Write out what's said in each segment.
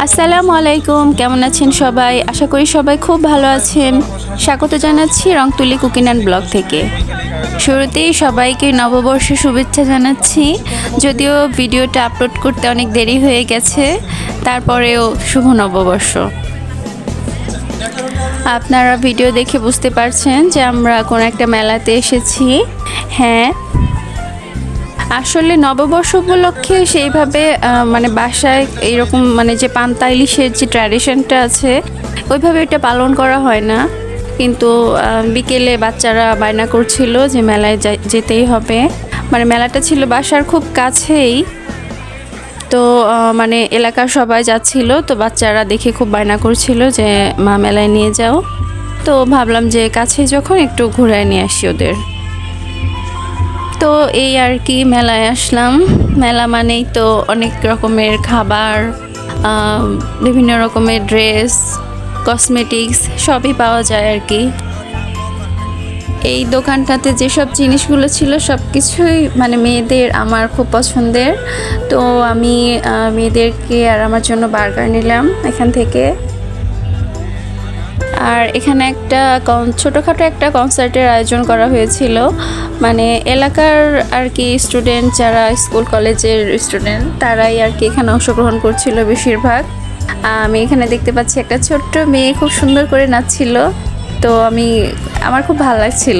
আসসালামু আলাইকুম, কেমন আছেন সবাই? আশা করি সবাই খুব ভালো আছেন। স্বাগত জানাচ্ছি রংতুলি কুকিং অ্যান্ড ব্লগ থেকে। শুরুতেই সবাইকে নববর্ষের শুভেচ্ছা জানাচ্ছি। যদিও ভিডিওটা আপলোড করতে অনেক দেরি হয়ে গেছে, তারপরেও শুভ নববর্ষ। আপনারা ভিডিও দেখে বুঝতে পারছেন যে আমরা কোন একটা মেলাতে এসেছি। হ্যাঁ, আসলে নববর্ষ উপলক্ষে সেইভাবে মানে বাসায় এইরকম মানে যে পান্তা ইলিশের যে ট্র্যাডিশনটা আছে ওইভাবে এটা পালন করা হয় না, কিন্তু বিকেলে বাচ্চারা বায়না করছিল যে মেলায় যেতেই হবে। মানে মেলাটা ছিল বাসার খুব কাছেই, তো মানে এলাকার সবাই যাচ্ছিল, তো বাচ্চারা দেখে খুব বায়না করছিল যে মা মেলায় নিয়ে যাও। তো ভাবলাম যে কাছেই যখন একটু ঘুরায় নিয়ে আসি ওদের। তো এই আর কি, মেলায় আসলাম। মেলা মানেই তো অনেক রকমের খাবার, বিভিন্ন রকমের ড্রেস, কসমেটিক্স সবই পাওয়া যায় আর কি। এই দোকানটাতে যেসব জিনিসগুলো ছিল সব কিছুই মানে মেয়েদের আমার খুব পছন্দের। তো আমি মেয়েদেরকে আর আমার জন্য বার্গার নিলাম এখান থেকে। আর এখানে একটা ছোটোখাটো একটা কনসার্টের আয়োজন করা হয়েছিল, মানে এলাকার আর কি স্টুডেন্ট, যারা স্কুল কলেজের স্টুডেন্ট তারাই আর কি এখানে অংশগ্রহণ করছিল বেশিরভাগ। আমি এখানে দেখতে পাচ্ছি একটা ছোট্ট মেয়ে খুব সুন্দর করে নাচছিল, তো আমার খুব ভালো লাগছিল।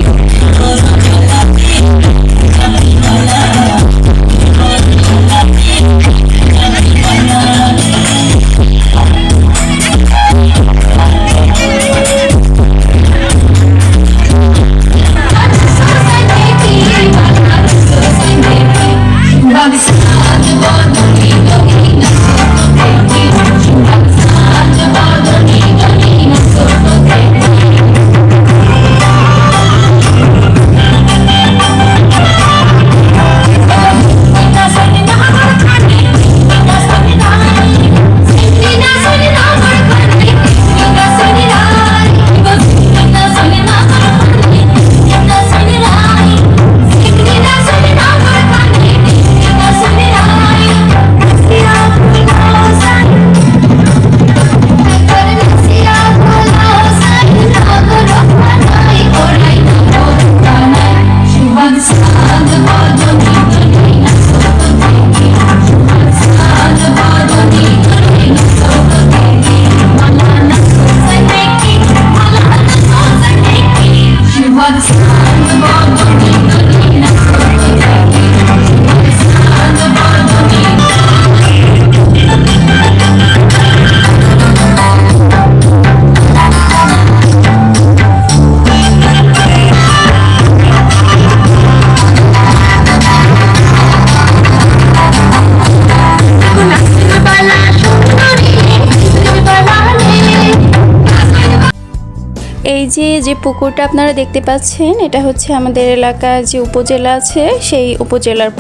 এই যে পুকুরটা আপনারা দেখতে পাচ্ছেন, এটা হচ্ছে আমাদের এলাকার যে উপজেলা আছে সেই উপজেলার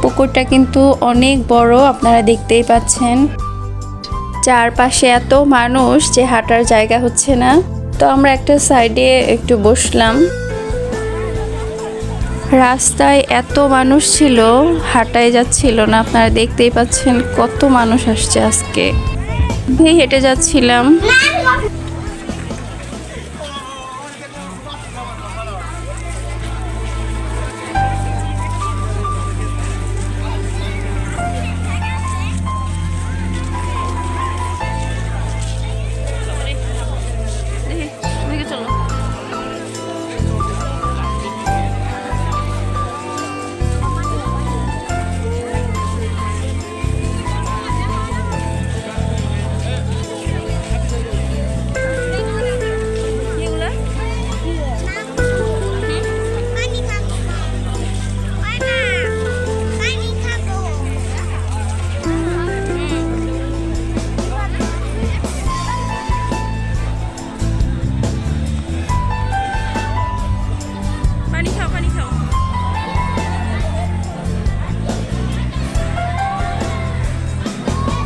পুকুরটা কিন্তু অনেক বড়, আপনারা দেখতেই পাচ্ছেন। চারপাশে এত মানুষ যে হাঁটার জায়গা হচ্ছে না, তো আমরা একটা সাইডে একটু বসলাম। রাস্তায় এত মানুষ ছিল, হাঁটাই যাচ্ছিল না। আপনারা দেখতেই পাচ্ছেন কত মানুষ আসছে আজকে। হেঁটে যাচ্ছিলাম।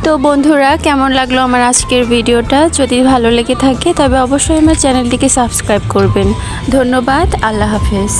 তো বন্ধুরা, কেমন লাগলো আমার আজকের ভিডিওটা? যদি ভালো লেগে থাকে তবে অবশ্যই আমার চ্যানেলটিকে সাবস্ক্রাইব করবেন। ধন্যবাদ। আল্লাহ হাফেজ।